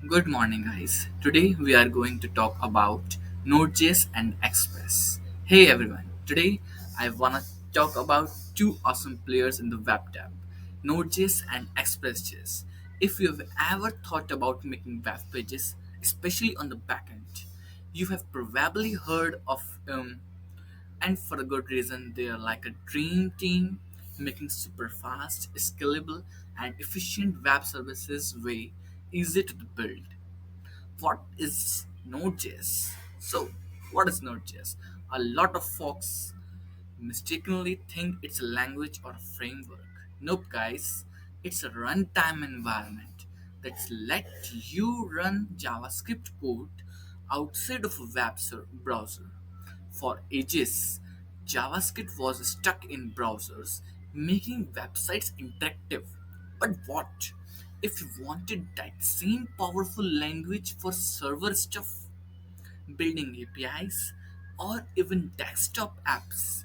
Good morning, guys. Today we are going to talk about Node.js and Express. Hey everyone, today I wanna talk about two awesome players in the web tab, Node.js and Express.Js. If you have ever thought about making web pages, especially on the backend, you have probably heard of and for a good reason. They are like a dream team, making super fast, scalable, and efficient web services way easy to build. What is Node.js? So, what is Node.js? A lot of folks mistakenly think it's a language or a framework. Nope, guys, it's a runtime environment that's let you run JavaScript code outside of a browser. For ages, JavaScript was stuck in browsers, making websites interactive. But what if you wanted that same powerful language for server stuff, building APIs, or even desktop apps?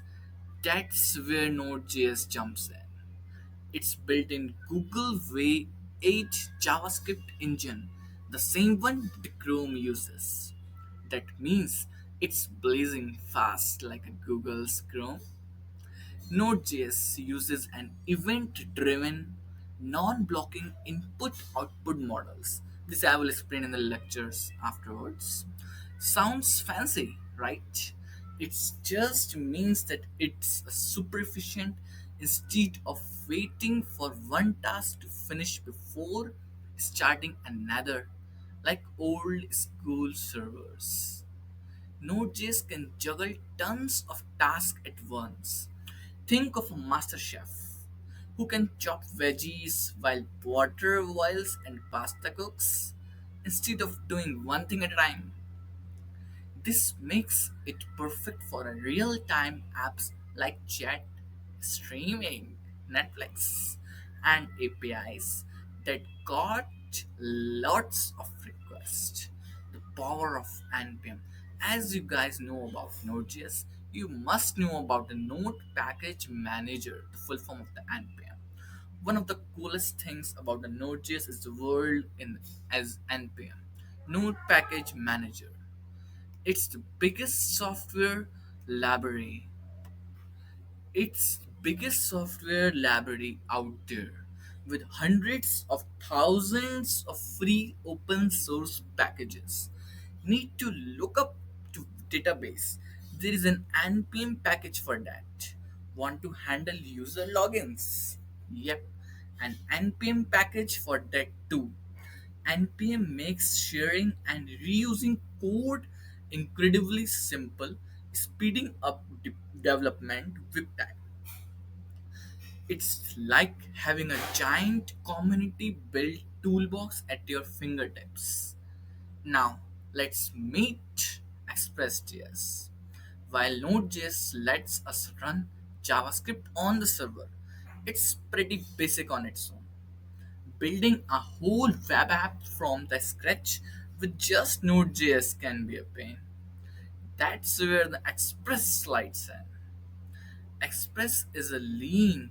That's where Node.js jumps in. It's built in Google V8 JavaScript engine, the same one that Chrome uses. That means it's blazing fast like a Google's Chrome. Node.js uses an event driven, non blocking input output models. This I will explain in the lectures afterwards. Sounds fancy, right? It just means that it's super efficient instead of waiting for one task to finish before starting another, like old school servers. Node.js can juggle tons of tasks at once. Think of a master chef who can chop veggies while water boils and pasta cooks instead of doing one thing at a time. This makes it perfect for real-time apps like chat, streaming, Netflix, and APIs that got lots of requests. The power of NPM. As you guys know about Node.js, you must know about the Node Package Manager, the full form of the NPM. One of the coolest things about the Node.js is the world in as NPM, Node Package Manager. It's the biggest software library. It's the biggest software library out there with hundreds of thousands of free open source packages. Need to look up to database. There is an npm package for that. Want to handle user logins? Yep, an npm package for that too. NPM makes sharing and reusing code incredibly simple, speeding up development with time. It's like having a giant community built toolbox at your fingertips. Now, let's meet Express.js. While Node.js lets us run JavaScript on the server, it's pretty basic on its own. Building a whole web app from the scratch with just Node.js can be a pain. That's where the Express slides in. Express is a lean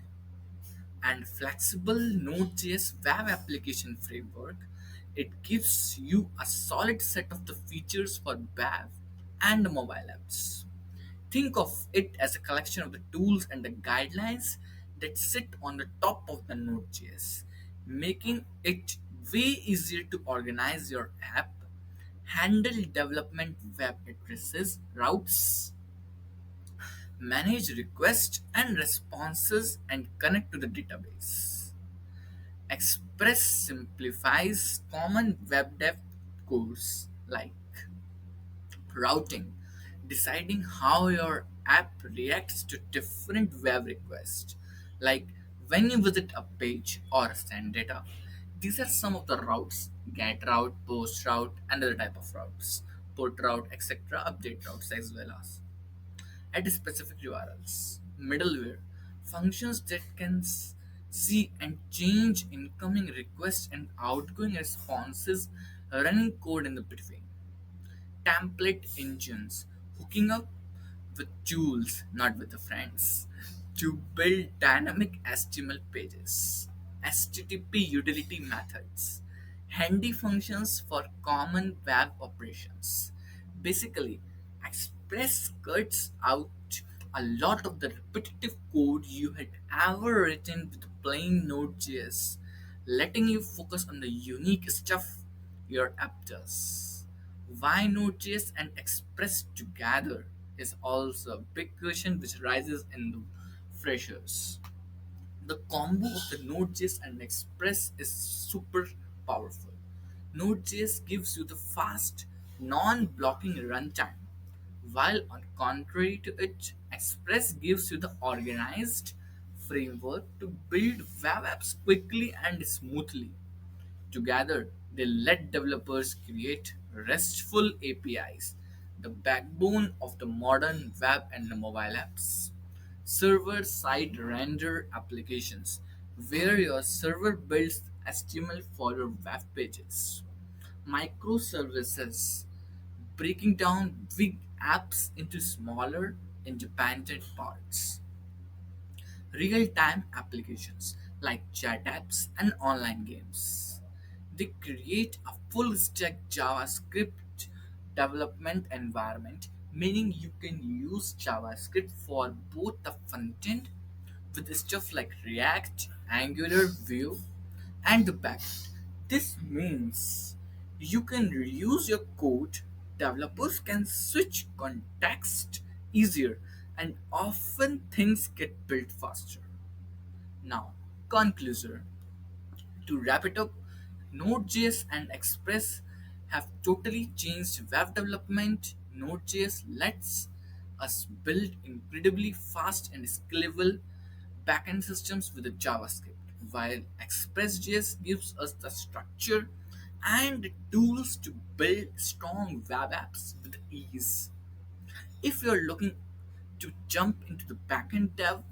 and flexible Node.js web application framework. It gives you a solid set of the features for web and mobile apps. Think of it as a collection of the tools and the guidelines that sit on the top of the Node.js, making it way easier to organize your app, handle development web addresses, routes, manage requests and responses, and connect to the database. Express simplifies common web dev course like routing, deciding how your app reacts to different web requests, like when you visit a page or send data. These are some of the routes: get route, post route, and other type of routes, put route, etc., update routes as well as at specific URLs. Middleware functions that can see and change incoming requests and outgoing responses, running code in the between. Template engines hooking up with tools, not with the friends, to build dynamic HTML pages. HTTP utility methods handy functions for common web operations. Basically, Express cuts out a lot of the repetitive code you had ever written with plain Node.Js, letting you focus on the unique stuff your app does. Why Node.js and Express together is also a big question which rises in the freshers. The combo of the Node.js and Express is super powerful. Node.js gives you the fast, non-blocking runtime, while on contrary to it, Express gives you the organized framework to build web apps quickly and smoothly. Together, they let developers create RESTful APIs, the backbone of the modern web and mobile apps. Server side render applications, where your server builds HTML for your web pages. Microservices, breaking down big apps into smaller, independent parts. Real time applications like chat apps and online games. They create a full stack JavaScript development environment, meaning you can use JavaScript for both the front end with stuff like React, Angular, Vue, and the backend. This means you can reuse your code, developers can switch context easier, and often things get built faster. Now, conclusion. To wrap it up, Node.js and Express have totally changed web development. Node.js lets us build incredibly fast and scalable backend systems with a JavaScript, while Express.js gives us the structure and the tools to build strong web apps with ease. If you're looking to jump into the backend dev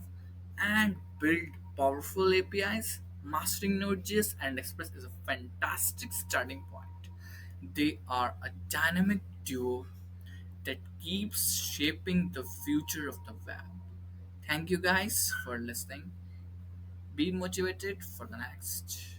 and build powerful APIs, mastering Node.js and Express is a fantastic starting point. They are a dynamic duo that keeps shaping the future of the web. Thank you guys for listening. Be motivated for the next.